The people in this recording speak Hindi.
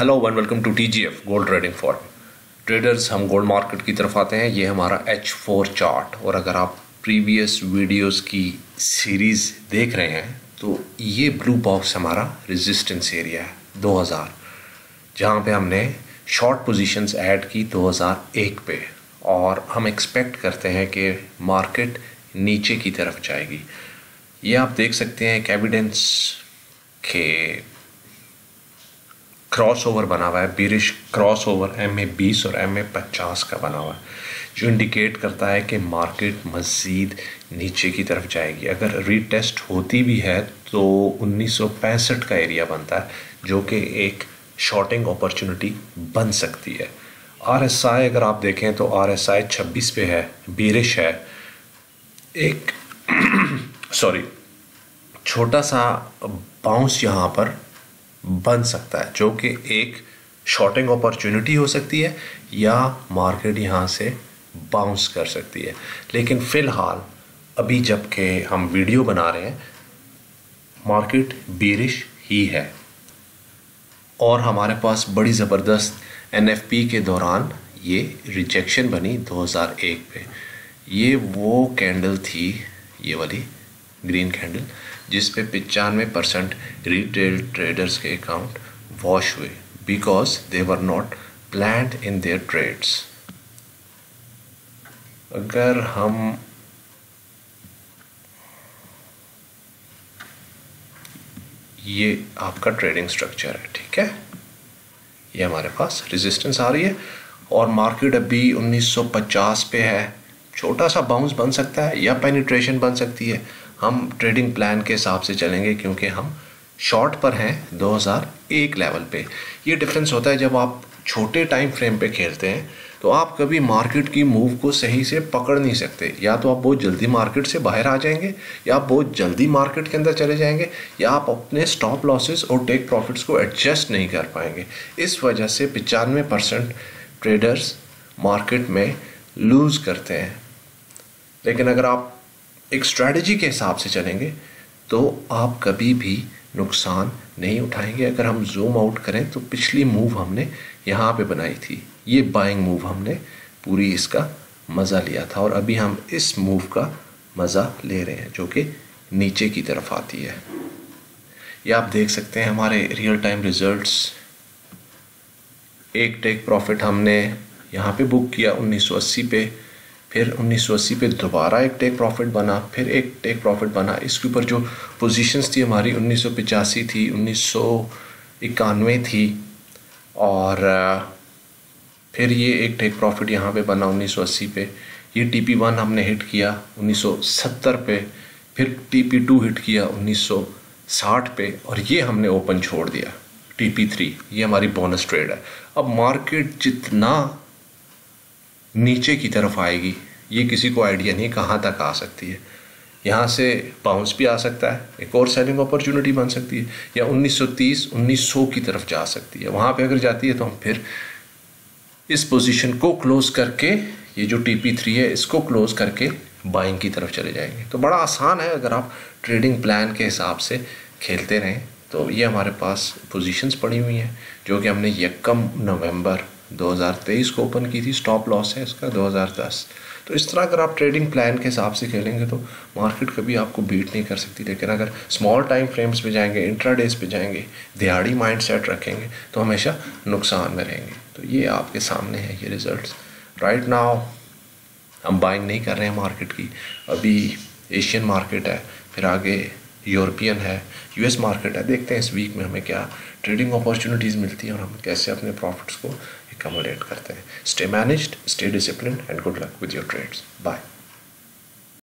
Hello one welcome to TGF gold trading form traders. हम गोल्ड मार्केट की तरफ आते हैं। ये हमारा H4 चार्ट, और अगर आप प्रीवियस वीडियोस की सीरीज़ देख रहे हैं तो ये ब्लू बॉक्स हमारा रेजिस्टेंस एरिया है 2000, जहाँ पे हमने शॉर्ट पोजीशंस ऐड की 2001 पे, और हम एक्सपेक्ट करते हैं कि मार्केट नीचे की तरफ जाएगी। ये आप देख सकते हैं, एक एविडेंस के क्रॉसओवर बना हुआ है, बीरिश क्रॉसओवर MA20 और MA50 का बना हुआ है, जो इंडिकेट करता है कि मार्केट मज़ीद नीचे की तरफ जाएगी। अगर रीटेस्ट होती भी है तो 1965 का एरिया बनता है, जो कि एक शॉर्टिंग अपॉर्चुनिटी बन सकती है। RSI अगर आप देखें तो RSI 26 पे है, बीरिश है। एक छोटा सा बाउंस यहाँ पर बन सकता है, जो कि एक शॉर्टिंग अपॉर्चुनिटी हो सकती है, या मार्केट यहाँ से बाउंस कर सकती है। लेकिन फ़िलहाल अभी जबकि हम वीडियो बना रहे हैं, मार्केट बीरिश ही है, और हमारे पास बड़ी ज़बरदस्त NFP के दौरान ये रिजेक्शन बनी 2001 पे। ये वो कैंडल थी, ये वाली ग्रीन कैंडल, जिस पे 95% रिटेल ट्रेडर्स के अकाउंट वॉश हुए because they were not planned in their trades. अगर हम ये आपका ट्रेडिंग स्ट्रक्चर है, ठीक है, ये हमारे पास रेजिस्टेंस आ रही है, और मार्केट अभी 1950 पे है। छोटा सा बाउंस बन सकता है या पेनिट्रेशन बन सकती है। हम ट्रेडिंग प्लान के हिसाब से चलेंगे, क्योंकि हम शॉर्ट पर हैं 2001 लेवल पे। ये डिफरेंस होता है जब आप छोटे टाइम फ्रेम पे खेलते हैं, तो आप कभी मार्केट की मूव को सही से पकड़ नहीं सकते। या तो आप बहुत जल्दी मार्केट से बाहर आ जाएंगे, या आप बहुत जल्दी मार्केट के अंदर चले जाएंगे, या आप अपने स्टॉप लॉसेस और टेक प्रॉफिट्स को एडजस्ट नहीं कर पाएंगे। इस वजह से 95% ट्रेडर्स मार्केट में लूज़ करते हैं। लेकिन अगर आप एक स्ट्रैटेजी के हिसाब से चलेंगे तो आप कभी भी नुकसान नहीं उठाएंगे। अगर हम जूम आउट करें तो पिछली मूव हमने यहाँ पे बनाई थी, ये बाइंग मूव, हमने पूरी इसका मज़ा लिया था, और अभी हम इस मूव का मज़ा ले रहे हैं, जो कि नीचे की तरफ आती है। ये आप देख सकते हैं हमारे रियल टाइम रिजल्ट्स। एक टेक प्रॉफिट हमने यहाँ पे बुक किया 1980 पे, फिर 1980 पे दोबारा एक टेक प्रॉफिट बना, फिर एक टेक प्रॉफिट बना। इसके ऊपर जो पोजीशंस थी हमारी 1985 थी, 1991 थी, और फिर ये एक टेक प्रॉफिट यहाँ पे बना 1980 पे। ये TP1 हमने हिट किया 1970 पे, फिर TP2 हिट किया 1960 पे, और ये हमने ओपन छोड़ दिया TP3। ये हमारी बोनस ट्रेड है। अब मार्केट जितना नीचे की तरफ आएगी, ये किसी को आइडिया नहीं कहाँ तक आ सकती है। यहाँ से बाउंस भी आ सकता है, एक और सेलिंग अपॉर्चुनिटी बन सकती है, या 1930 1900 की तरफ जा सकती है। वहाँ पे अगर जाती है तो हम फिर इस पोजीशन को क्लोज करके, ये जो TP3 है इसको क्लोज करके बाइंग की तरफ चले जाएंगे। तो बड़ा आसान है, अगर आप ट्रेडिंग प्लान के हिसाब से खेलते रहें। तो ये हमारे पास पोजीशंस पड़ी हुई हैं, जो कि हमने 1 नवंबर 2023 को ओपन की थी। स्टॉप लॉस है इसका 2010। तो इस तरह अगर आप ट्रेडिंग प्लान के हिसाब से खेलेंगे तो मार्केट कभी आपको बीट नहीं कर सकती। लेकिन अगर स्मॉल टाइम फ्रेम्स पे जाएंगे, इंट्राडेज पे जाएंगे, दिहाड़ी माइंड सेट रखेंगे, तो हमेशा नुकसान में रहेंगे। तो ये आपके सामने है, ये रिजल्ट्स। राइट नाउ हम बाइंग नहीं कर रहे हैं मार्केट की। अभी एशियन मार्केट है, फिर आगे यूरोपियन है, US मार्केट है। देखते हैं इस वीक में हमें क्या ट्रेडिंग अपॉर्चुनिटीज़ मिलती हैं और हम कैसे अपने प्रॉफिट्स को एकमोडेट करते हैं। Stay managed, stay disciplined, and good luck with your trades. Bye.